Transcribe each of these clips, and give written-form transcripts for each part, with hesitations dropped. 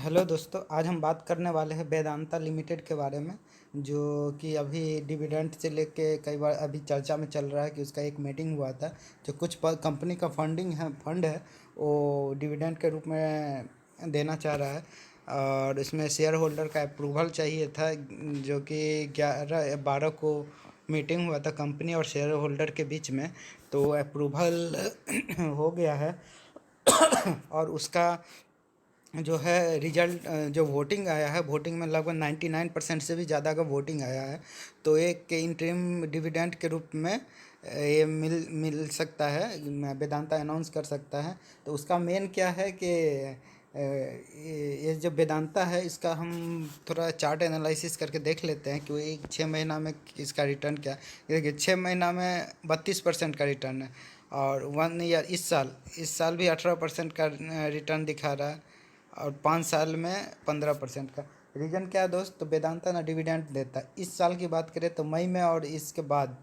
Hello दोस्तों, आज हम बात करने वाले हैं वेदांता लिमिटेड के बारे में। जो कि अभी डिविडेंड से लेके कई बार अभी चर्चा में चल रहा है कि उसका एक मीटिंग हुआ था। जो कुछ कंपनी का फंड है वो डिविडेंड के रूप में देना चाह रहा है। और इसमें शेयर होल्डर का अप्रूवल चाहिए था, जो कि 11/12 को मीटिंग हुआ था कंपनी और शेयर होल्डर के बीच में। तो अप्रूवल हो गया है। और उसका जो है रिजल्ट, जो वोटिंग आया है, वोटिंग में लगभग 99% से भी ज़्यादा का वोटिंग आया है। तो एक इंटरिम डिविडेंड के रूप में ये मिल मिल सकता है, वेदांता अनाउंस कर सकता है। तो उसका मेन क्या है कि ये जो वेदांता है इसका हम थोड़ा चार्ट एनालिसिस करके देख लेते हैं कि वो एक 6 महीना में इसका रिटर्न क्या है। देखिए, 6 महीना में 32% का रिटर्न है। और 1 ईयर, इस साल भी 18% का रिटर्न दिखा रहा है। और 5 साल में 15% का। रीज़न क्या है दोस्त? तो वेदांता ना डिविडेंड देता है। इस साल की बात करें तो मई में और इसके बाद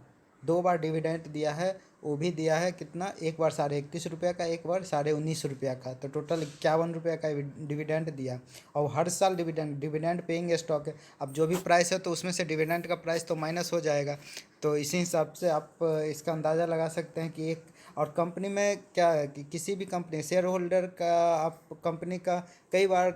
2 बार डिविडेंड दिया है। वो भी दिया है कितना, एक बार 31.5 रुपये का, एक बार 19.5 रुपये का। तो टोटल 51 रुपये का डिविडेंड दिया। और हर साल डिविडेंड डिविडेंड पेइंग स्टॉक है। अब जो भी प्राइस है तो उसमें से डिविडेंड का प्राइस तो माइनस हो जाएगा। तो इसी हिसाब से आप इसका अंदाज़ा लगा सकते हैं कि एक। और कंपनी में क्या है कि किसी भी कंपनी शेयर होल्डर का, आप कंपनी का कई बार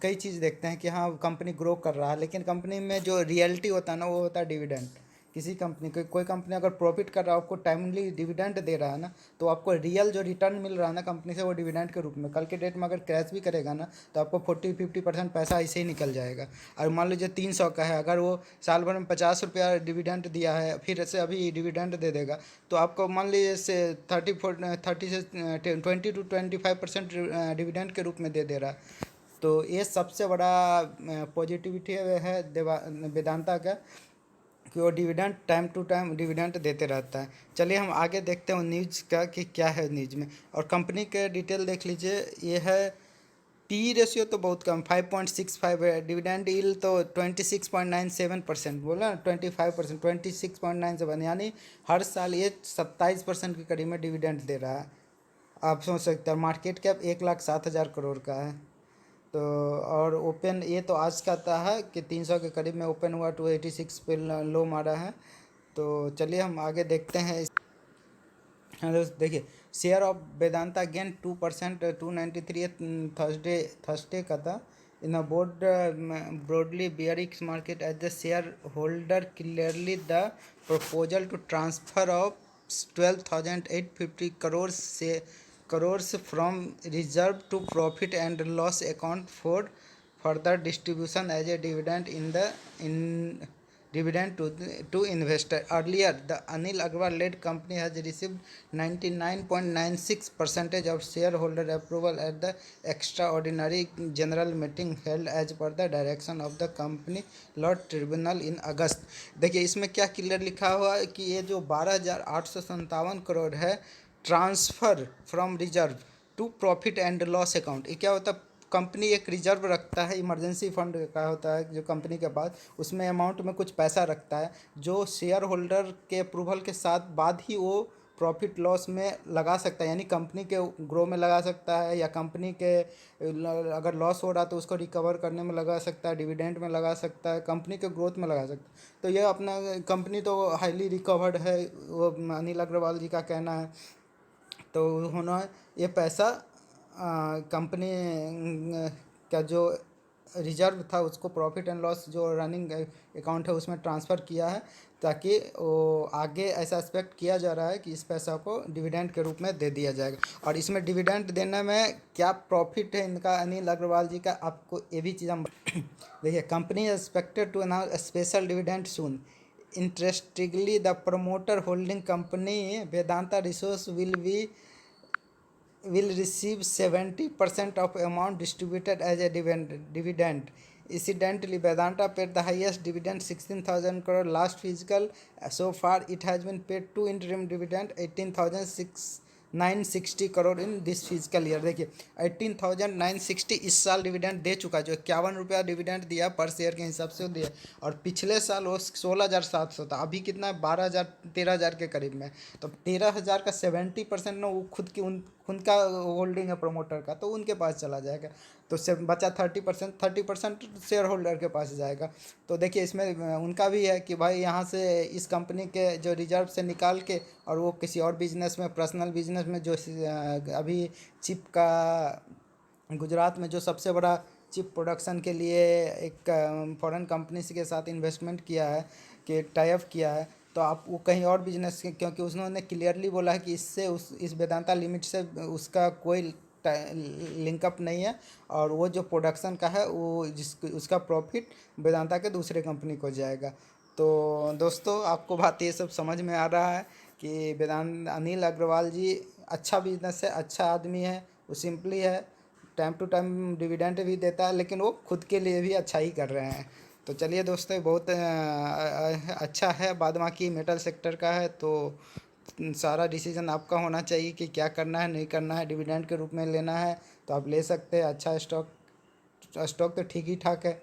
कई चीज़ देखते हैं कि हाँ कंपनी ग्रो कर रहा है, लेकिन कंपनी में जो रियलिटी होता है ना वो होता है डिविडेंड। किसी कंपनी कोई कंपनी अगर प्रॉफिट कर रहा है, आपको टाइमली डिविडेंड दे रहा है ना, तो आपको रियल जो रिटर्न मिल रहा है ना कंपनी से, वो डिविडेंड के रूप में। कल के डेट में अगर क्रैश भी करेगा ना, तो आपको 40-50% पैसा ऐसे ही निकल जाएगा। और मान लीजिए 300 का है, अगर वो साल भर में 50 रुपया डिविडेंड दिया है, फिर से अभी डिविडेंड दे देगा, तो आपको मान लीजिए से 30 से 20-25% डिविडेंड के रूप में दे दे रहा है। तो ये सबसे बड़ा पॉजिटिविटी है वेदांता का, कि वो dividend time to time dividend देते रहता है। चलिए हम आगे देखते हैं न्यूज़ का कि क्या है न्यूज़ में। और कंपनी के डिटेल देख लीजिए। ये है पी रेशियो तो बहुत कम, 5.65 है। डिविडेंड यील्ड तो 26.97% बोला, 25%, 26.97, यानी हर साल ये 27% के करीब में डिविडेंड दे रहा है। आप सोच सकते हैं। मार्केट कैप 1,07,000 करोड़ का है। तो और ओपन, ये तो आज का था है कि 300 के करीब में ओपन हुआ, 286 पे लो मारा है। तो चलिए हम आगे देखते हैं। हाँ दोस्त देखिए, share of Vedanta gain 2%, 293 Thursday का था। In a broadly bearish market as the share holder clearly the proposal to transfer of 12,850 crores from reserve to profit and loss account for further distribution as a dividend in dividend to investor. Earlier, the Anil Agarwal led company has received 99.96% of shareholder approval at the extraordinary general meeting held as per the direction of the company law tribunal in August. देखिए इसमें क्या clear लिखा हुआ है कि ये जो 12,857 करोड़ है, transfer from reserve to profit and loss account. ये क्या होता है? कंपनी एक रिजर्व रखता है, इमरजेंसी फंड का होता है जो कंपनी के पास, उसमें अमाउंट में कुछ पैसा रखता है, जो शेयर होल्डर के अप्रूवल के साथ बाद ही वो प्रॉफिट लॉस में लगा सकता है। यानी कंपनी के ग्रो में लगा सकता है, या कंपनी के अगर लॉस हो रहा तो उसको रिकवर करने में लगा सकता है, डिविडेंड में लगा सकता है, कंपनी के ग्रोथ में लगा सकता है। तो ये अपना कंपनी तो हाईली रिकवर्ड है, वो अनिल अग्रवाल जी का कहना है। तो उन्होंने ये पैसा कंपनी का जो रिजर्व था उसको प्रॉफिट एंड लॉस जो रनिंग अकाउंट है उसमें ट्रांसफ़र किया है, ताकि वो आगे ऐसा एक्सपेक्ट किया जा रहा है कि इस पैसा को डिविडेंड के रूप में दे दिया जाएगा। और इसमें डिविडेंड देने में क्या प्रॉफिट है इनका, अनिल अग्रवाल जी का, आपको ये भी चीज़ हम देखिए। Company expected to announce special dividend soon. Interestingly, the promoter holding company Vedanta Resource will receive 70% of amount distributed as a dividend. Incidentally, Vedanta paid the highest dividend, 16,000 crore last fiscal. So far, it has been paid two interim dividend, 18,960 crore in this physical year. देखिए 18,960 इस साल dividend दे चुका, जो 51 रुपया dividend दिया पर share के हिसाब से वो दिया। और पिछले साल वो 16,700 था, अभी कितना है, 12,000 13,000 के करीब में। तो 13,000 का 70% ना वो खुद का होल्डिंग है प्रमोटर का, तो उनके पास चला जाएगा। तो उससे बचा 30% शेयर होल्डर के पास जाएगा। तो देखिए इसमें उनका भी है कि भाई यहाँ से इस कंपनी के जो रिजर्व से निकाल के और वो किसी और बिजनेस में, पर्सनल बिजनेस में, जो अभी चिप का गुजरात में जो सबसे बड़ा चिप प्रोडक्शन के लिए एक फॉरेन कंपनी के साथ इन्वेस्टमेंट किया है, कि टाई अप किया है, तो आप वो कहीं और बिजनेस, क्योंकि उन्होंने क्लियरली बोला है कि इससे इस वेदांता लिमिट से उसका कोई लिंकअप नहीं है, और वो जो प्रोडक्शन का है वो उसका प्रॉफिट वेदांता के दूसरे कंपनी को जाएगा। तो दोस्तों आपको बात ये सब समझ में आ रहा है कि वेदांत अनिल अग्रवाल जी अच्छा बिजनेस है, अच्छा आदमी है, वो सिंपली है, टाइम टू टाइम डिविडेंड भी देता है, लेकिन वो खुद के लिए भी अच्छा ही कर रहे हैं। तो चलिए दोस्तों, बहुत अच्छा है, बाद बाकी मेटल सेक्टर का है, तो सारा डिसीजन आपका होना चाहिए कि क्या करना है, नहीं करना है। डिविडेंड के रूप में लेना है तो आप ले सकते हैं, अच्छा स्टॉक, स्टॉक तो ठीक ही ठाक है।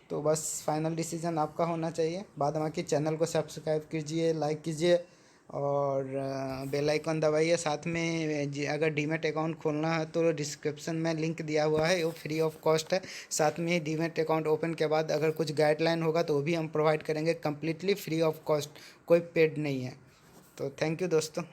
तो बस फाइनल डिसीजन आपका होना चाहिए। बाद बाकी चैनल को सब्सक्राइब कीजिए, लाइक कीजिए, और बेल आइकन दबाइए। साथ में अगर डीमैट अकाउंट खोलना है तो डिस्क्रिप्शन में लिंक दिया हुआ है, वो फ्री ऑफ कॉस्ट है। साथ में डीमैट अकाउंट ओपन के बाद अगर कुछ गाइडलाइन होगा तो वो भी हम प्रोवाइड करेंगे, कम्प्लीटली फ्री ऑफ कॉस्ट, कोई पेड नहीं है। तो थैंक यू दोस्तों।